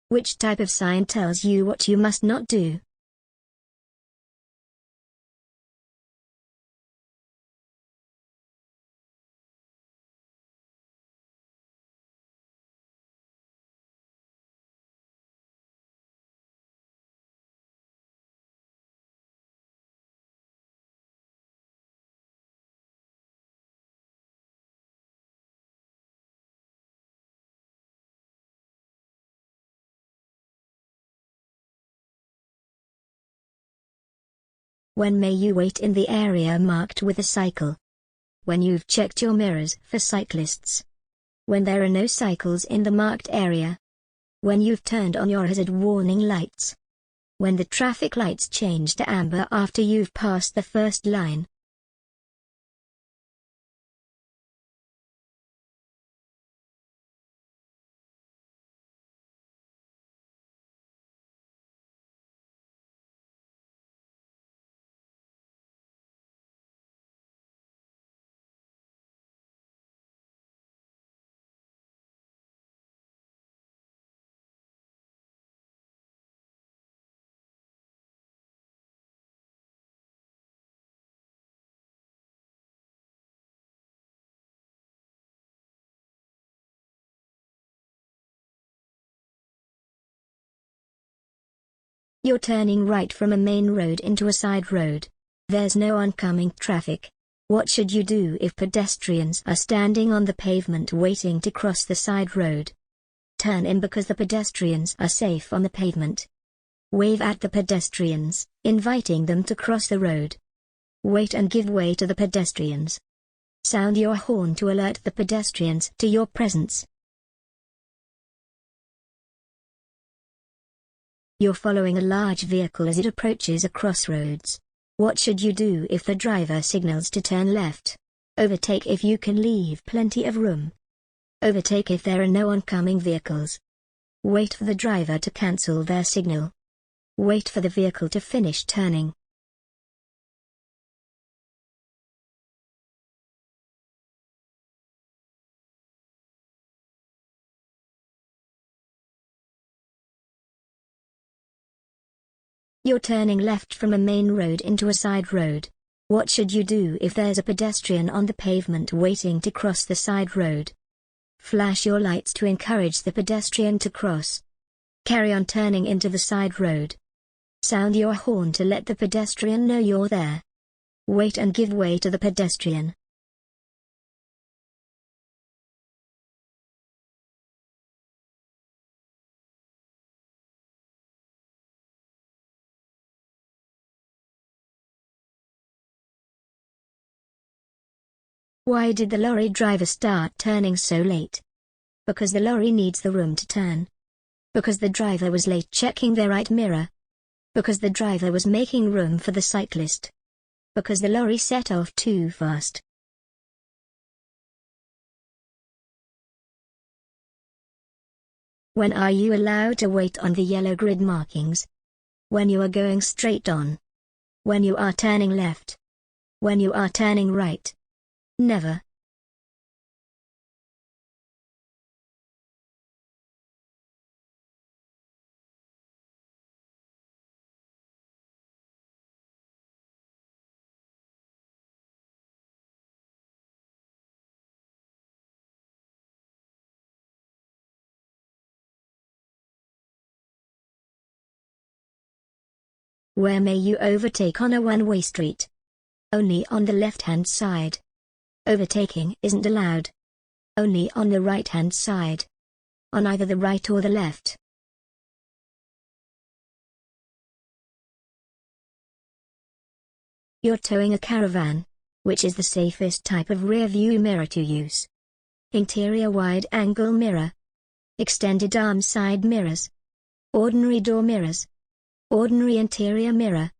Which type of sign tells you what you must not do? When may you wait in the area marked with a cycle? When you've checked your mirrors for cyclists. When there are no cycles in the marked area. When you've turned on your hazard warning lights. When the traffic lights change to amber after you've passed the first line. You're turning right from a main road into a side road. There's no oncoming traffic. What should you do if pedestrians are standing on the pavement waiting to cross the side road? Turn in because the pedestrians are safe on the pavement. Wave at the pedestrians, inviting them to cross the road. Wait and give way to the pedestrians. Sound your horn to alert the pedestrians to your presence. You're following a large vehicle as it approaches a crossroads. What should you do if the driver signals to turn left? Overtake if you can leave plenty of room. Overtake if there are no oncoming vehicles. Wait for the driver to cancel their signal. Wait for the vehicle to finish turning. You're turning left from a main road into a side road. What should you do if there's a pedestrian on the pavement waiting to cross the side road? Flash your lights to encourage the pedestrian to cross. Carry on turning into the side road. Sound your horn to let the pedestrian know you're there. Wait and give way to the pedestrian. Why did the lorry driver start turning so late? Because the lorry needs the room to turn. Because the driver was late checking their right mirror. Because the driver was making room for the cyclist. Because the lorry set off too fast. When are you allowed to wait on the yellow grid markings? When you are going straight on. When you are turning left. When you are turning right. Never. Where may you overtake on a one-way street? Only on the left-hand side. Overtaking isn't allowed. Only on the right-hand side. On either the right or the left. You're towing a caravan. Which is the safest type of rear view mirror to use? Interior wide-angle mirror. Extended arm side mirrors. Ordinary door mirrors. Ordinary interior mirror.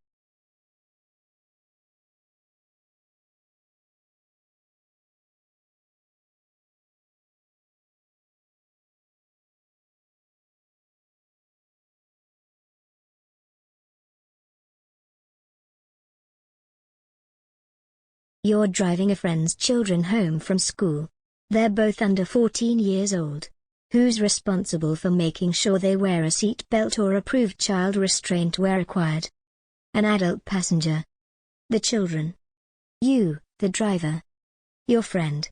You're driving a friend's children home from school. They're both under 14 years old. Who's responsible for making sure they wear a seat belt or approved child restraint where required? An adult passenger. The children. You, the driver. Your friend.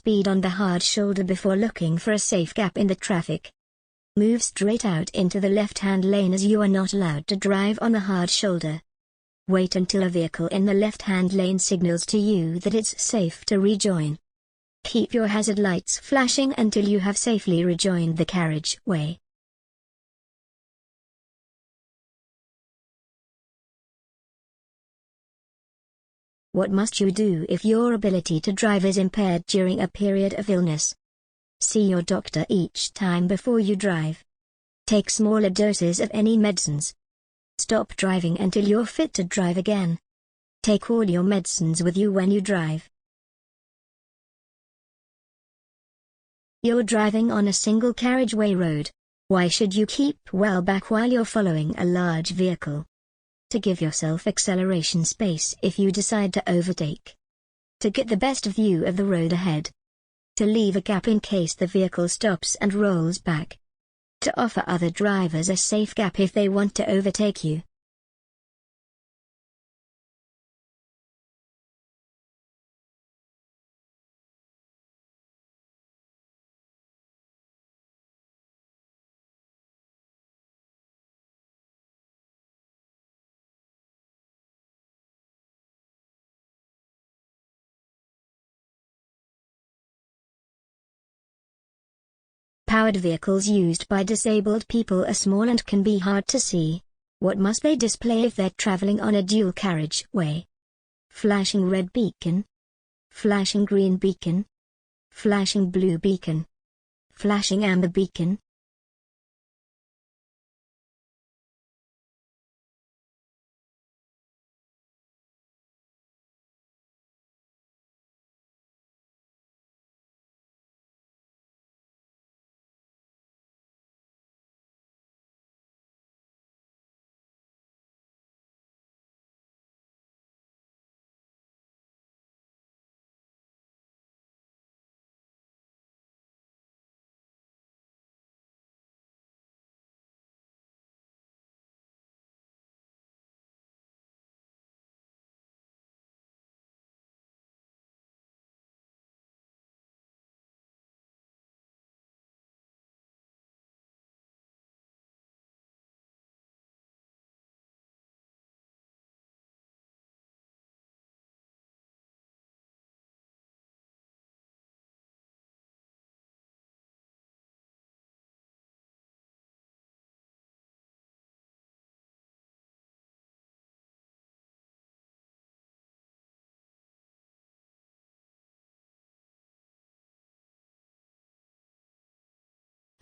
Speed on the hard shoulder before looking for a safe gap in the traffic. Move straight out into the left-hand lane as you are not allowed to drive on the hard shoulder. Wait until a vehicle in the left-hand lane signals to you that it's safe to rejoin. Keep your hazard lights flashing until you have safely rejoined the carriageway. What must you do if your ability to drive is impaired during a period of illness? See your doctor each time before you drive. Take smaller doses of any medicines. Stop driving until you're fit to drive again. Take all your medicines with you when you drive. You're driving on a single carriageway road. Why should you keep well back while you're following a large vehicle? To give yourself acceleration space if you decide to overtake. To get the best view of the road ahead. To leave a gap in case the vehicle stops and rolls back. To offer other drivers a safe gap if they want to overtake you. Powered vehicles used by disabled people are small and can be hard to see. What must they display if they're traveling on a dual carriageway? Flashing red beacon. Flashing green beacon. Flashing blue beacon. Flashing amber beacon.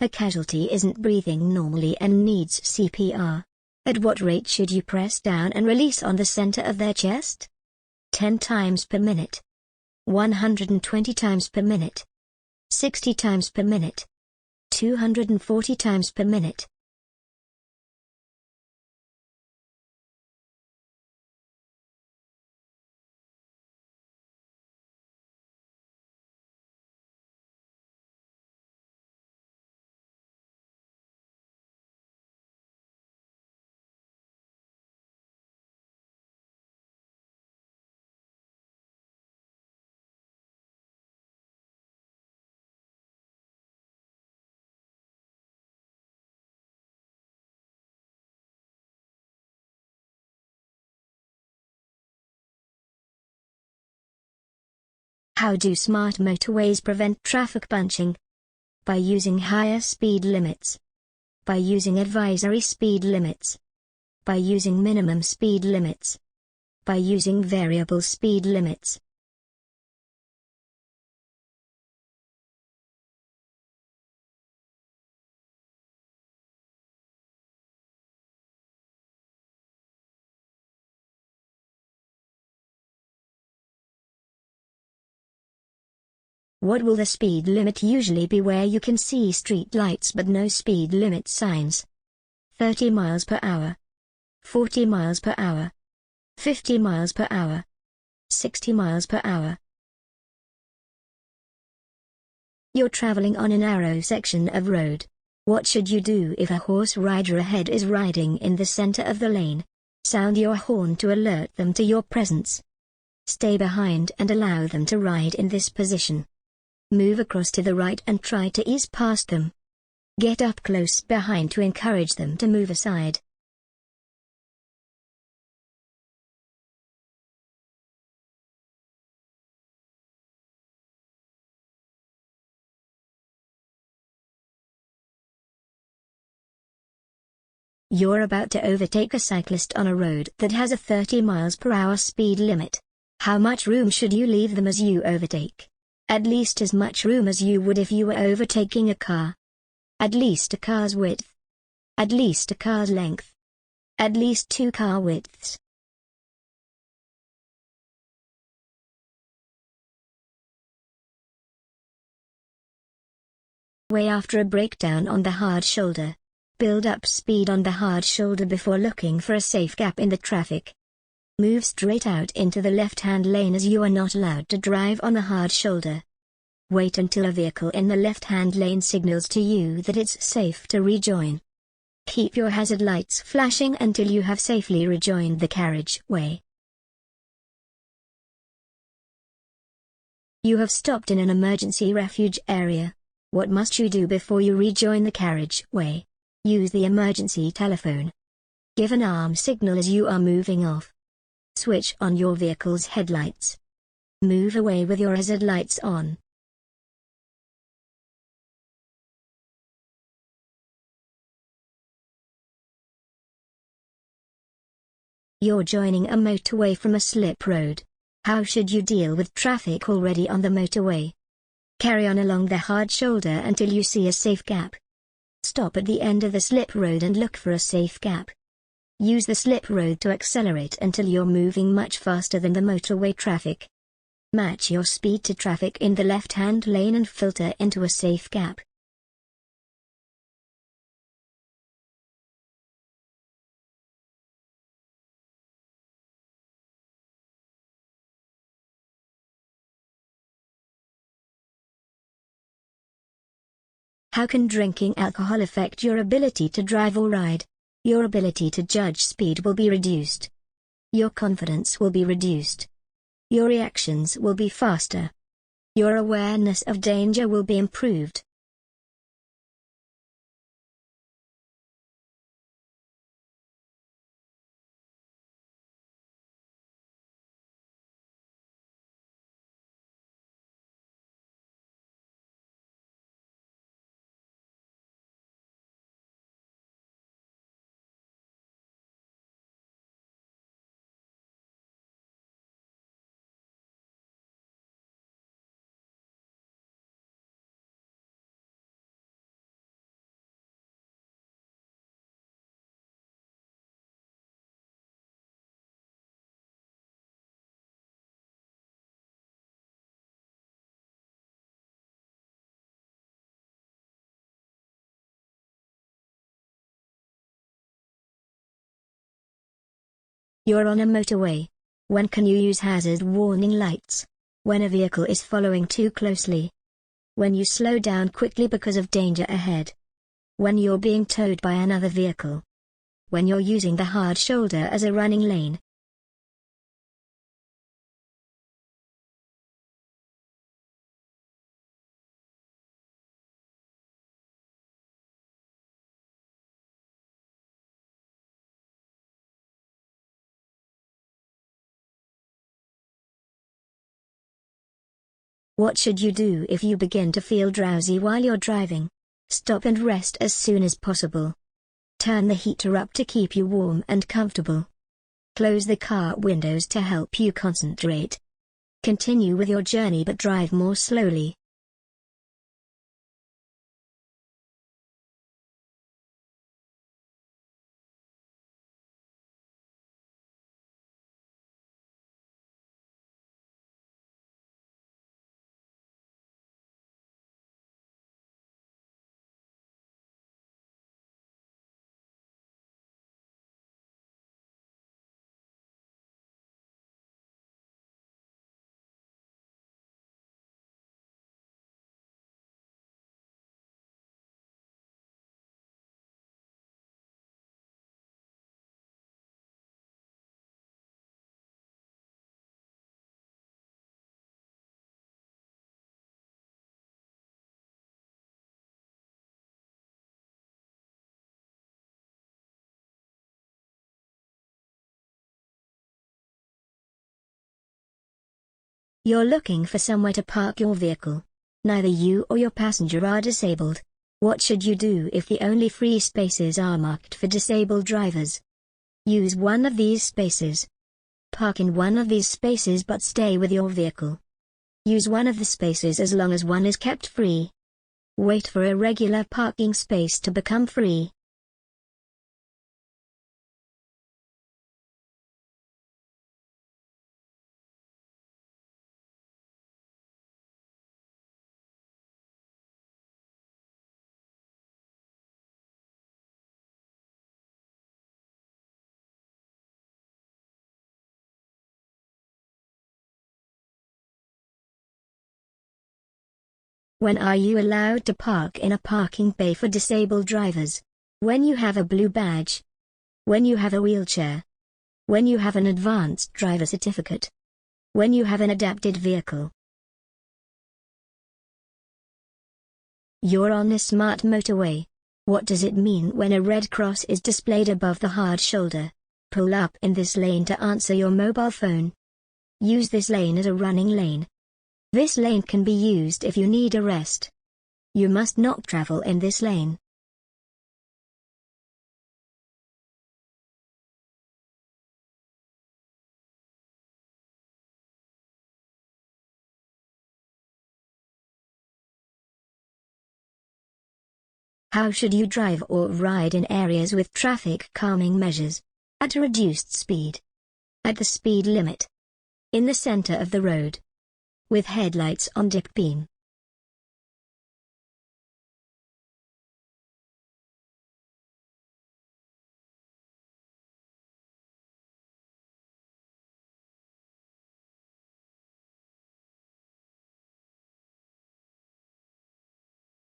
A casualty isn't breathing normally and needs CPR. At what rate should you press down and release on the center of their chest? 10 times per minute. 120 times per minute. 60 times per minute. 240 times per minute. How do smart motorways prevent traffic bunching? By using higher speed limits. By using advisory speed limits. By using minimum speed limits. by using variable speed limits. What will the speed limit usually be where you can see street lights but no speed limit signs? 30 miles per hour, 40 miles per hour, 50 miles per hour, 60 miles per hour. You're traveling on a narrow section of road. What should you do if a horse rider ahead is riding in the center of the lane? Sound your horn to alert them to your presence. Stay behind and allow them to ride in this position. Move across to the right and try to ease past them. Get up close behind to encourage them to move aside. You're about to overtake a cyclist on a road that has a 30 miles per hour speed limit. How much room should you leave them as you overtake? At least as much room as you would if you were overtaking a car. At least a car's width. At least a car's length. At least 2 car widths. Way after a breakdown on the hard shoulder. Build up speed on the hard shoulder before looking for a safe gap in the traffic. Move straight out into the left-hand lane as you are not allowed to drive on the hard shoulder. Wait until a vehicle in the left-hand lane signals to you that it's safe to rejoin. Keep your hazard lights flashing until you have safely rejoined the carriageway. You have stopped in an emergency refuge area. What must you do before you rejoin the carriageway? Use the emergency telephone. Give an arm signal as you are moving off. Switch on your vehicle's headlights. Move away with your hazard lights on. You're joining a motorway from a slip road. How should you deal with traffic already on the motorway? Carry on along the hard shoulder until you see a safe gap. Stop at the end of the slip road and look for a safe gap. Use the slip road to accelerate until you're moving much faster than the motorway traffic. Match your speed to traffic in the left-hand lane and filter into a safe gap. How can drinking alcohol affect your ability to drive or ride? Your ability to judge speed will be reduced. Your confidence will be reduced. Your reactions will be faster. Your awareness of danger will be improved. You're on a motorway. When can you use hazard warning lights? When a vehicle is following too closely. When you slow down quickly because of danger ahead. When you're being towed by another vehicle. When you're using the hard shoulder as a running lane. What should you do if you begin to feel drowsy while you're driving? Stop and rest as soon as possible. Turn the heater up to keep you warm and comfortable. Close the car windows to help you concentrate. Continue with your journey but drive more slowly. You're looking for somewhere to park your vehicle. Neither you or your passenger are disabled. What should you do if the only free spaces are marked for disabled drivers? Use one of these spaces. Park in one of these spaces but stay with your vehicle. Use one of the spaces as long as one is kept free. Wait for a regular parking space to become free. When are you allowed to park in a parking bay for disabled drivers? When you have a blue badge. When you have a wheelchair. When you have an advanced driver certificate. When you have an adapted vehicle. You're on a smart motorway. What does it mean when a red cross is displayed above the hard shoulder? Pull up in this lane to answer your mobile phone. Use this lane as a running lane. This lane can be used if you need a rest. You must not travel in this lane. How should you drive or ride in areas with traffic calming measures? At a reduced speed. At the speed limit. In the center of the road. With headlights on dip beam.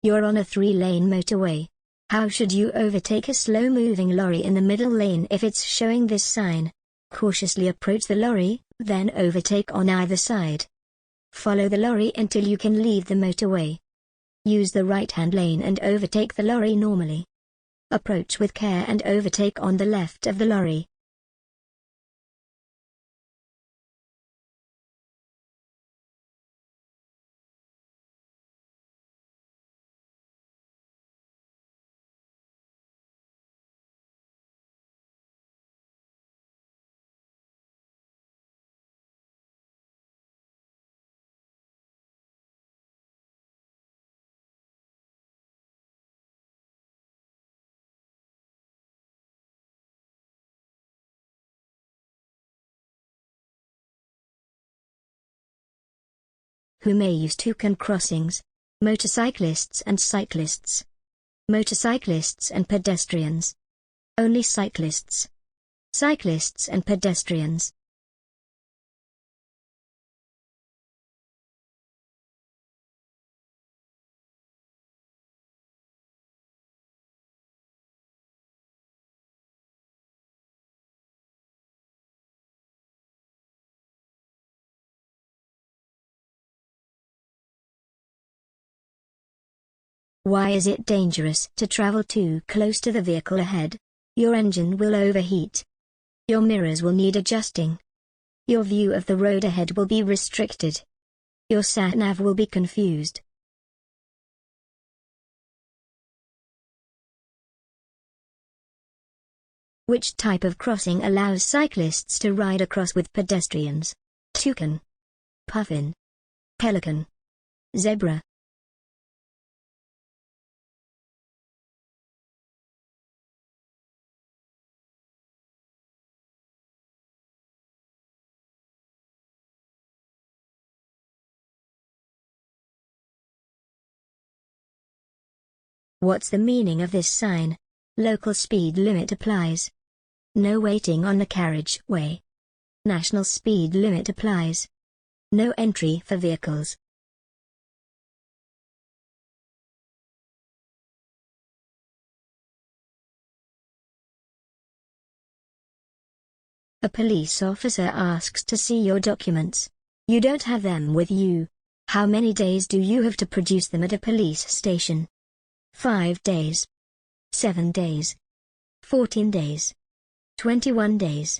You're on a 3-lane motorway. How should you overtake a slow-moving lorry in the middle lane if it's showing this sign? Cautiously approach the lorry, then overtake on either side. Follow the lorry until you can leave the motorway. Use the right-hand lane and overtake the lorry normally. Approach with care and overtake on the left of the lorry. Who may use toucan crossings? Motorcyclists and cyclists. Motorcyclists and pedestrians. Only cyclists. Cyclists and pedestrians. Why is it dangerous to travel too close to the vehicle ahead? Your engine will overheat. Your mirrors will need adjusting. Your view of the road ahead will be restricted. Your sat-nav will be confused. Which type of crossing allows cyclists to ride across with pedestrians? Toucan, puffin, pelican, zebra. What's the meaning of this sign? Local speed limit applies. No waiting on the carriageway. National speed limit applies. No entry for vehicles. A police officer asks to see your documents. You don't have them with you. How many days do you have to produce them at a police station? 5 days. 7 days. 14 days. 21 days.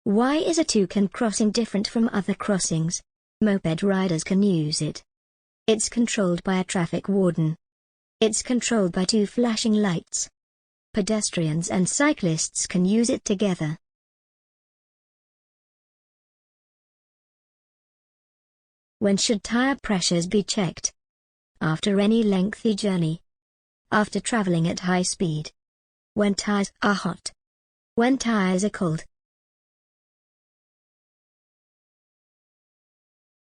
Why is a toucan crossing different from other crossings? Moped riders can use it. It's controlled by a traffic warden. It's controlled by 2 flashing lights. Pedestrians and cyclists can use it together. When should tire pressures be checked? After any lengthy journey. After traveling at high speed. When tires are hot. When tires are cold.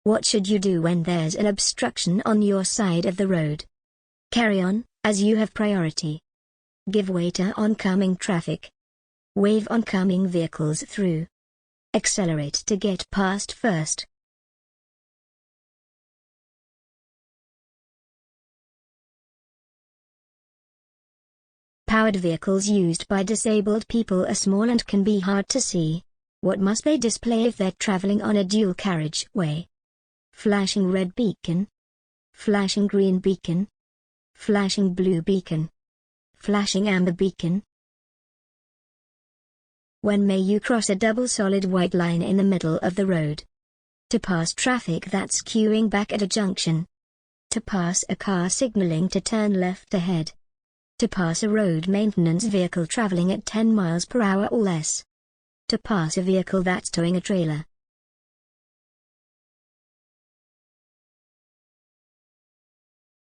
What should you do when there's an obstruction on your side of the road? Carry on, as you have priority. Give way to oncoming traffic. Wave oncoming vehicles through. Accelerate to get past first. Powered vehicles used by disabled people are small and can be hard to see. What must they display if they're traveling on a dual carriageway? Flashing red beacon. Flashing green beacon. Flashing blue beacon. Flashing amber beacon. When may you cross a double solid white line in the middle of the road? To pass traffic that's queuing back at a junction. To pass a car signaling to turn left ahead. To pass a road maintenance vehicle traveling at 10 miles per hour or less. To pass a vehicle that's towing a trailer.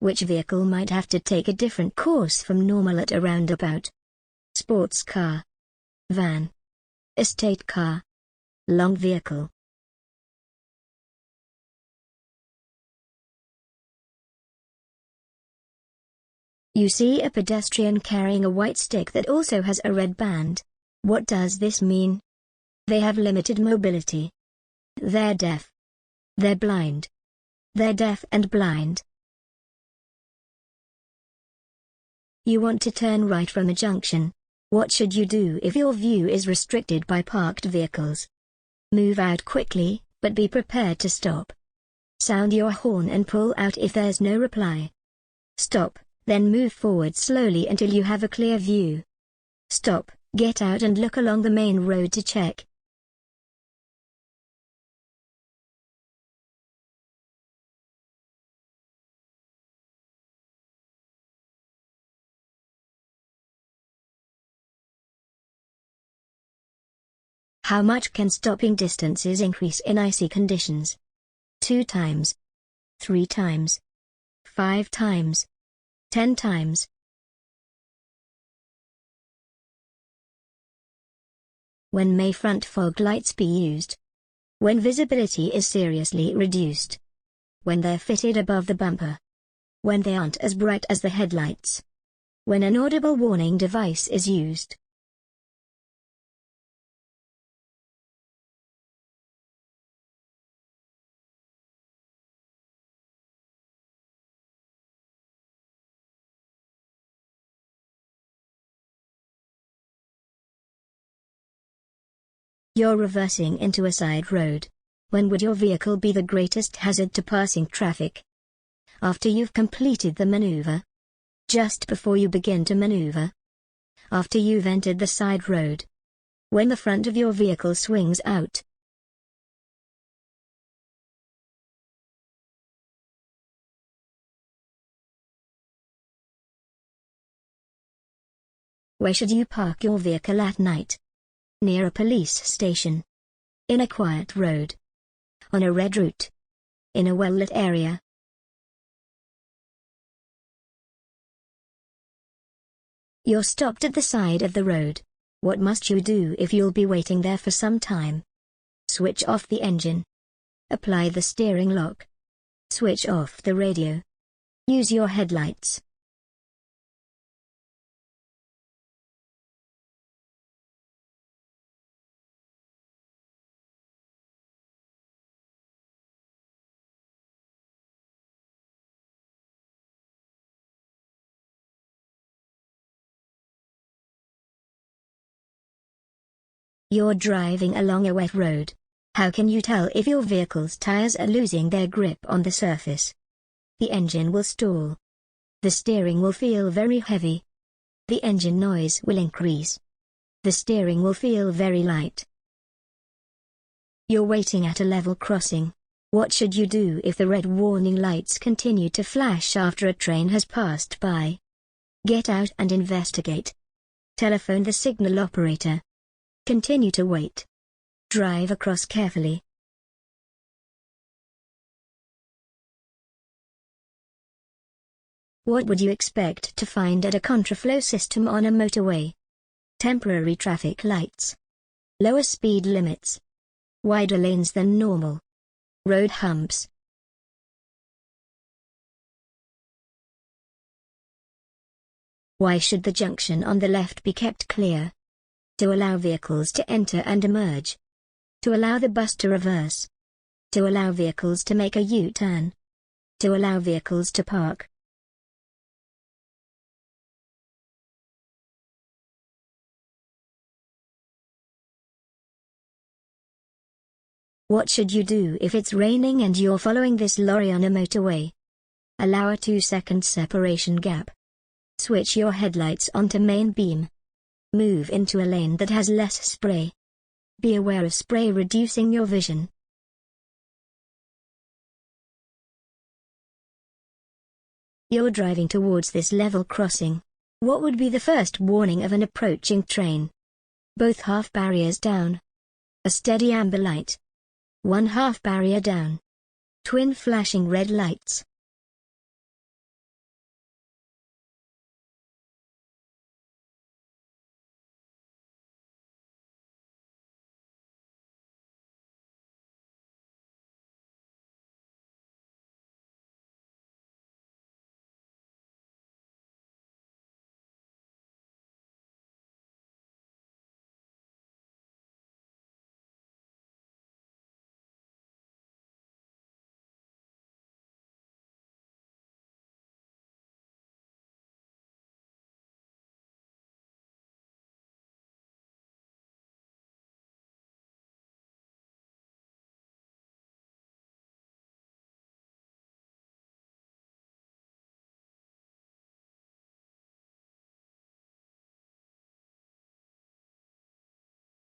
Which vehicle might have to take a different course from normal at a roundabout? Sports car. Van. Estate car. Long vehicle. You see a pedestrian carrying a white stick that also has a red band. What does this mean? They have limited mobility. They're deaf. They're blind. They're deaf and blind. You want to turn right from a junction. What should you do if your view is restricted by parked vehicles? Move out quickly, but be prepared to stop. Sound your horn and pull out if there's no reply. Stop, then move forward slowly until you have a clear view. Stop, get out and look along the main road to check. How much can stopping distances increase in icy conditions? 2 times. 3 times. 5 times. 10 times. When may front fog lights be used? When visibility is seriously reduced. When they're fitted above the bumper. When they aren't as bright as the headlights. When an audible warning device is used. You're reversing into a side road. When would your vehicle be the greatest hazard to passing traffic? After you've completed the maneuver? Just before you begin to maneuver? After you've entered the side road? When the front of your vehicle swings out? Where should you park your vehicle at night? Near a police station. In a quiet road. On a red route. In a well-lit area. You're stopped at the side of the road. What must you do if you'll be waiting there for some time? Switch off the engine. Apply the steering lock. Switch off the radio. Use your headlights. You're driving along a wet road. How can you tell if your vehicle's tires are losing their grip on the surface? The engine will stall. The steering will feel very heavy. The engine noise will increase. The steering will feel very light. You're waiting at a level crossing. What should you do if the red warning lights continue to flash after a train has passed by? Get out and investigate. Telephone the signal operator. Continue to wait. Drive across carefully. What would you expect to find at a contraflow system on a motorway? Temporary traffic lights. Lower speed limits. Wider lanes than normal. Road humps. Why should the junction on the left be kept clear? To allow vehicles to enter and emerge. To allow the bus to reverse. To allow vehicles to make a U-turn. To allow vehicles to park. What should you do if it's raining and you're following this lorry on a motorway? Allow a 2-second separation gap. Switch your headlights onto main beam. Move into a lane that has less spray. Be aware of spray reducing your vision. You're driving towards this level crossing. What would be the first warning of an approaching train? Both half barriers down. A steady amber light. One half barrier down. Twin flashing red lights.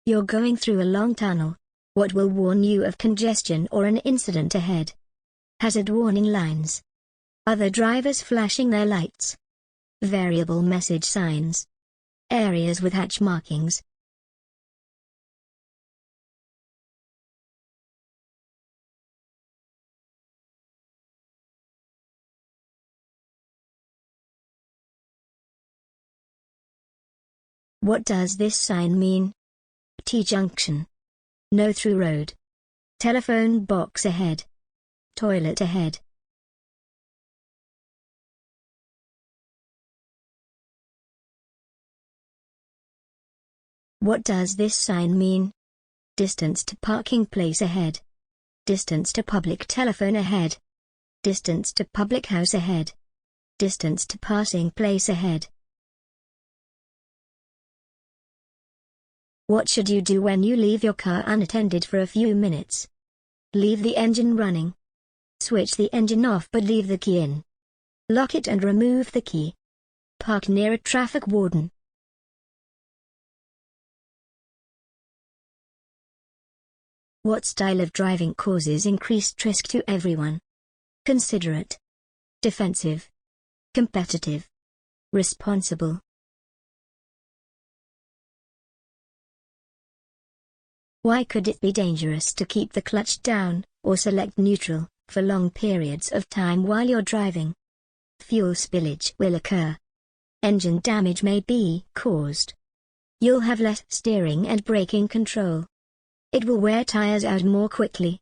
You're going through a long tunnel. What will warn you of congestion or an incident ahead? Hazard warning lines. Other drivers flashing their lights. Variable message signs. Areas with hatch markings. What does this sign mean? T-junction. No through road. Telephone box ahead. Toilet ahead. What does this sign mean? Distance to parking place ahead. Distance to public telephone ahead. Distance to public house ahead. Distance to passing place ahead. What should you do when you leave your car unattended for a few minutes? Leave the engine running. Switch the engine off but leave the key in. Lock it and remove the key. Park near a traffic warden. What style of driving causes increased risk to everyone? Considerate, defensive, competitive, responsible. Why could it be dangerous to keep the clutch down, or select neutral, for long periods of time while you're driving? Fuel spillage will occur. Engine damage may be caused. You'll have less steering and braking control. It will wear tires out more quickly.